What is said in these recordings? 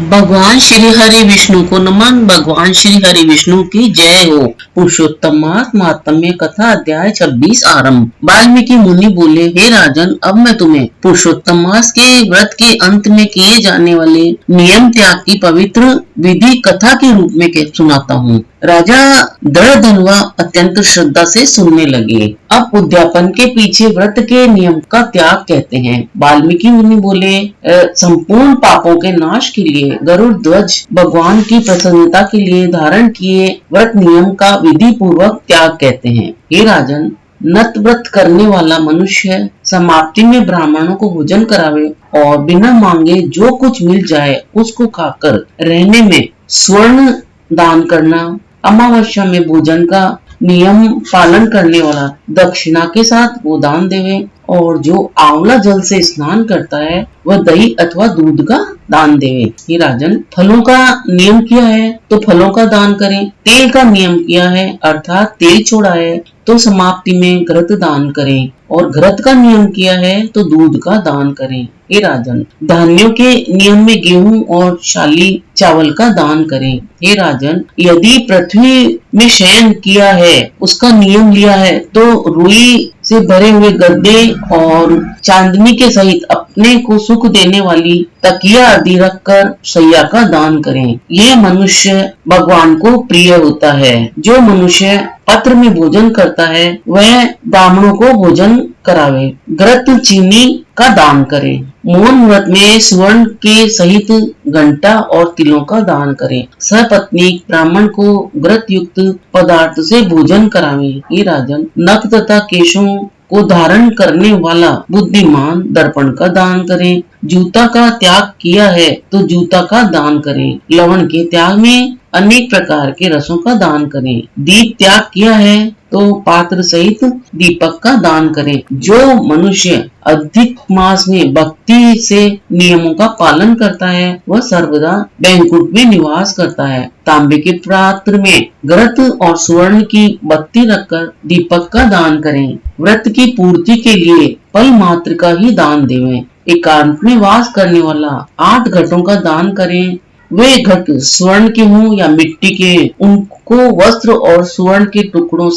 भगवान श्री हरि विष्णु को नमन। भगवान श्री हरि विष्णु की जय हो। पुरुषोत्तम मास महात्म्य कथा अध्याय 26 आरंभ। वाल्मीकि मुनि बोले, हे राजन, अब मैं तुम्हें पुरुषोत्तम मास के व्रत के अंत में किए जाने वाले नियम त्याग की पवित्र विधि कथा के रूप में सुनाता हूँ। राजा दृढ़धनवा अत्यंत श्रद्धा से सुनने लगे। अब उद्यापन के पीछे व्रत के नियम का त्याग कहते हैं। वाल्मीकि मुनि बोले, संपूर्ण पापों के नाश के लिए गरुड़ ध्वज भगवान की प्रसन्नता के लिए धारण किए व्रत नियम का विधि पूर्वक त्याग कहते हैं। हे राजन, नत व्रत करने वाला मनुष्य समाप्ति में ब्राह्मणों को भोजन करावे और बिना मांगे जो कुछ मिल जाए उसको खाकर रहने में स्वर्ण दान करना, अमावस्या में भोजन का नियम पालन करने वाला दक्षिणा के साथ वो दान देवे, और जो आंवला जल से स्नान करता है वह दही अथवा दूध का दान देवे। ये राजन, फलों का नियम किया है तो फलों का दान करें। तेल का नियम किया है अर्थात तेल छोड़ा है तो समाप्ति में घृत दान करें, और घृत का नियम किया है तो दूध का दान करें। हे राजन, धान्यों के नियम में गेहूं और शाली चावल का दान करें। हे राजन, यदि पृथ्वी में शयन किया है उसका नियम लिया है तो रुई से भरे हुए गद्दे और चांदनी के सहित अपने को सुख देने वाली तकिया आदि रखकर शैया का दान करें। ये मनुष्य भगवान को प्रिय होता है। जो मनुष्य पत्र में भोजन करता है वह ब्राह्मणों को भोजन करावे। घृत चीनी का दान करे। मौन व्रत में स्वर्ण के सहित घंटा और तिलों का दान करें। सपत्नीक ब्राह्मण को घृत युक्त पदार्थ से भोजन करावे। ये राजन, नख तथा केशों को धारण करने वाला बुद्धिमान दर्पण का दान करें। जूता का त्याग किया है तो जूता का दान करें। लवण के त्याग में अनेक प्रकार के रसों का दान करें। दीप त्याग किया है तो पात्र सहित दीपक का दान करें। जो मनुष्य अधिक मास में भक्ति से नियमों का पालन करता है वह सर्वदा बैंकुट में निवास करता है। तांबे के पात्र में घृत और स्वर्ण की बत्ती रखकर दीपक का दान करें। व्रत की पूर्ति के लिए पल मात्र का ही दान देवें। एकांत में वास करने वाला 8 घटों का दान करें। वे घट स्वर्ण के हों या मिट्टी के, उनको वस्त्र और स्वर्ण के टुकड़ों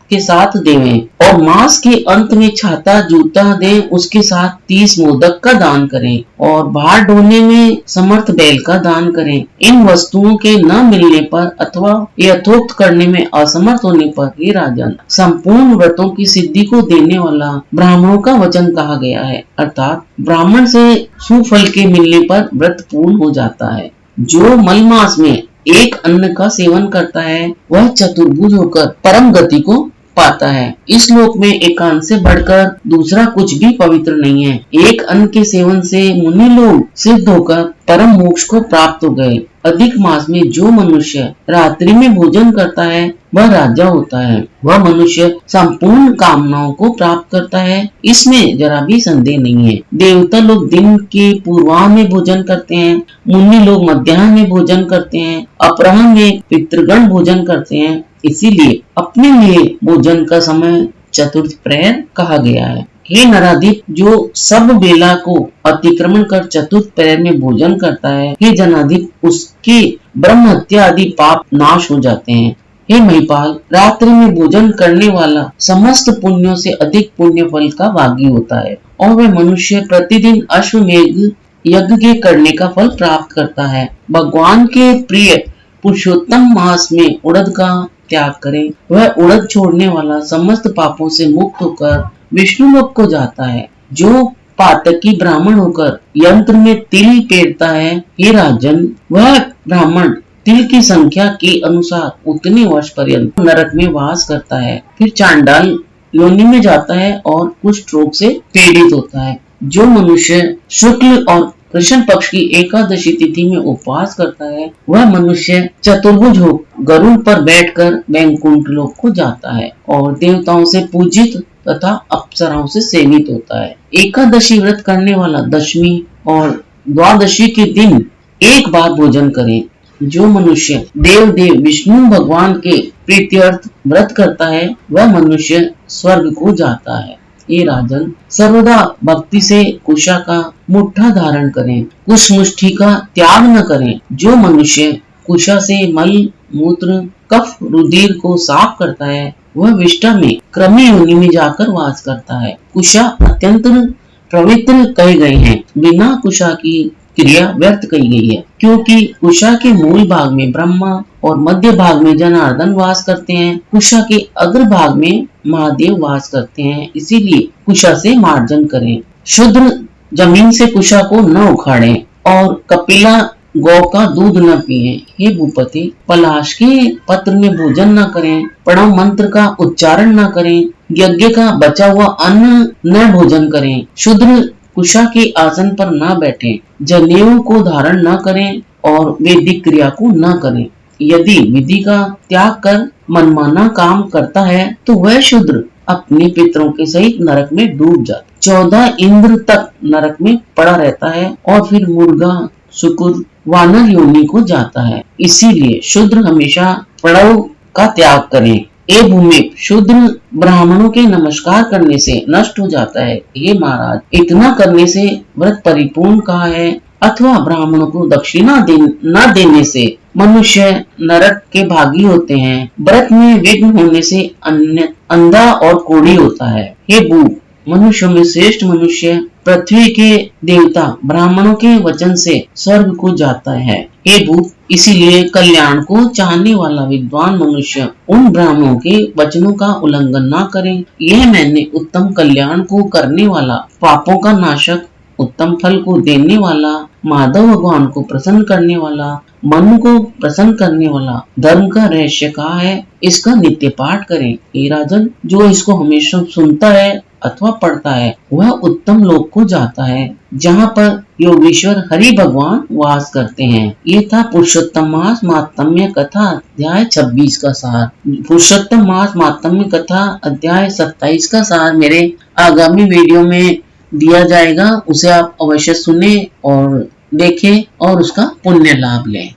के साथ देवें, और मास के अंत में छाता जूता दें। उसके साथ 30 मोदक का दान करें और भार ढोने में समर्थ बैल का दान करें। इन वस्तुओं के न मिलने पर अथवा यथोक्त करने में असमर्थ होने पर हे राजन, संपूर्ण व्रतों की सिद्धि को देने वाला ब्राह्मणों का वचन कहा गया है, अर्थात ब्राह्मण से सुफल के मिलने पर व्रत पूर्ण हो जाता है। जो मल मास में एक अन्न का सेवन करता है वह चतुर्भुज होकर परम गति को पाता है। इस लोक में एकांत से बढ़कर दूसरा कुछ भी पवित्र नहीं है। एक अन्न के सेवन से मुनि लोग सिद्ध होकर परम मोक्ष को प्राप्त हो गए। अधिक मास में जो मनुष्य रात्रि में भोजन करता है वह राजा होता है। वह मनुष्य संपूर्ण कामनाओं को प्राप्त करता है, इसमें जरा भी संदेह नहीं है। देवता लोग दिन के पूर्वाह्न में भोजन करते हैं, मुनि लोग मध्याह्न में भोजन करते हैं, अपराह्न में पितृगण भोजन करते हैं। इसीलिए अपने लिए भोजन का समय चतुर्थ प्रहर कहा गया है। हे नराधिप, जो सब बेला को अतिक्रमण कर चतुर्थ प्रहर में भोजन करता है, हे जनाधिप, उसके ब्रह्म हत्या आदि पाप नाश हो जाते हैं। हे महिपाल, रात्रि में भोजन करने वाला समस्त पुण्यों से अधिक पुण्य फल का भागी होता है, और वह मनुष्य प्रतिदिन अश्वमेध यज्ञ के करने का फल प्राप्त करता है। भगवान के प्रिय पुरुषोत्तम मास में उड़द का त्याग करें। वह उड़द छोड़ने वाला समस्त पापों से मुक्त होकर विष्णु लोक को जाता है। जो पातकी ब्राह्मण होकर यंत्र में तिल पेरता है, हे राजन, वह ब्राह्मण तिल की संख्या के अनुसार उतने वर्ष पर्यंत नरक में वास करता है, फिर चांडाल योनि में जाता है और कुष्ठ रोग से पीड़ित होता है। जो मनुष्य शुक्ल और कृष्ण पक्ष की एकादशी तिथि में उपवास करता है वह मनुष्य चतुर्भुज हो गरुड़ पर बैठकर वैकुंठ लोक को जाता है और देवताओं से पूजित तथा अप्सराओं से सेवित होता है। एकादशी व्रत करने वाला दशमी और द्वादशी के दिन एक बार भोजन करें। जो मनुष्य देव विष्णु भगवान के प्रीत्यर्थ व्रत करता है वह मनुष्य स्वर्ग को जाता है। ये राजन, सर्वदा भक्ति से कुशा का मुट्ठा धारण करें, कुश मुष्टि का त्याग न करें। जो मनुष्य कुशा से मल मूत्र कफ रुधिर को साफ करता है वह विष्ठा में क्रमी योनि में जाकर वास करता है। कुशा अत्यंत पवित्र कहे गए हैं, बिना कुशा की क्रिया व्यर्थ कही गई है, क्योंकि कुशा के मूल भाग में ब्रह्मा और मध्य भाग में जनार्दन वास करते हैं। कुशा के अग्र भाग में महादेव वास करते हैं, इसीलिए कुशा से मार्जन करें। शूद्र जमीन से कुशा को न उखाड़ें और कपिला गौ का दूध न पिए। हे भूपति, पलाश के पत्र में भोजन न करें, प्रणव मंत्र का उच्चारण न करें, यज्ञ का बचा हुआ अन्न न भोजन करें, शूद्र कुशा के आसन पर न बैठें, जनेऊ को धारण न करें और वैदिक क्रिया को न करें। यदि विधि का त्याग कर मनमाना काम करता है तो वह शूद्र अपने पितरों के सहित नरक में डूब जाता, 14 इंद्र तक नरक में पड़ा रहता है और फिर मुर्गा शुक्र वानर योनि को जाता है। इसीलिए शूद्र हमेशा प्रणव का त्याग करें। ए भूमि, शूद्र ब्राह्मणों के नमस्कार करने से नष्ट हो जाता है। हे महाराज, इतना करने से व्रत परिपूर्ण कहा है, अथवा ब्राह्मणों को दक्षिणा न देने से मनुष्य नरक के भागी होते हैं। व्रत में विघ्न होने से अंधा और कोढ़ी होता है। हे भू, मनुष्यों में श्रेष्ठ मनुष्य पृथ्वी के देवता ब्राह्मणों के वचन से स्वर्ग को जाता है। हे भूत, इसीलिए कल्याण को चाहने वाला विद्वान मनुष्य उन ब्राह्मणों के वचनों का उल्लंघन न करें। यह मैंने उत्तम कल्याण को करने वाला, पापों का नाशक, उत्तम फल को देने वाला, माधव भगवान को प्रसन्न करने वाला, मन को प्रसन्न करने वाला धर्म का रहस्य कहा है। इसका नित्य पाठ करें। हे राजन, जो इसको हमेशा सुनता है अथवा पढ़ता है वह उत्तम लोक को जाता है, जहाँ पर योगेश्वर हरि भगवान वास करते हैं। ये था पुरुषोत्तम मास माहात्म्य कथा अध्याय 26 का सार। पुरुषोत्तम मास माहात्म्य कथा अध्याय 27 का सार मेरे आगामी वीडियो में दिया जाएगा, उसे आप अवश्य सुने और देखें और उसका पुण्य लाभ लें।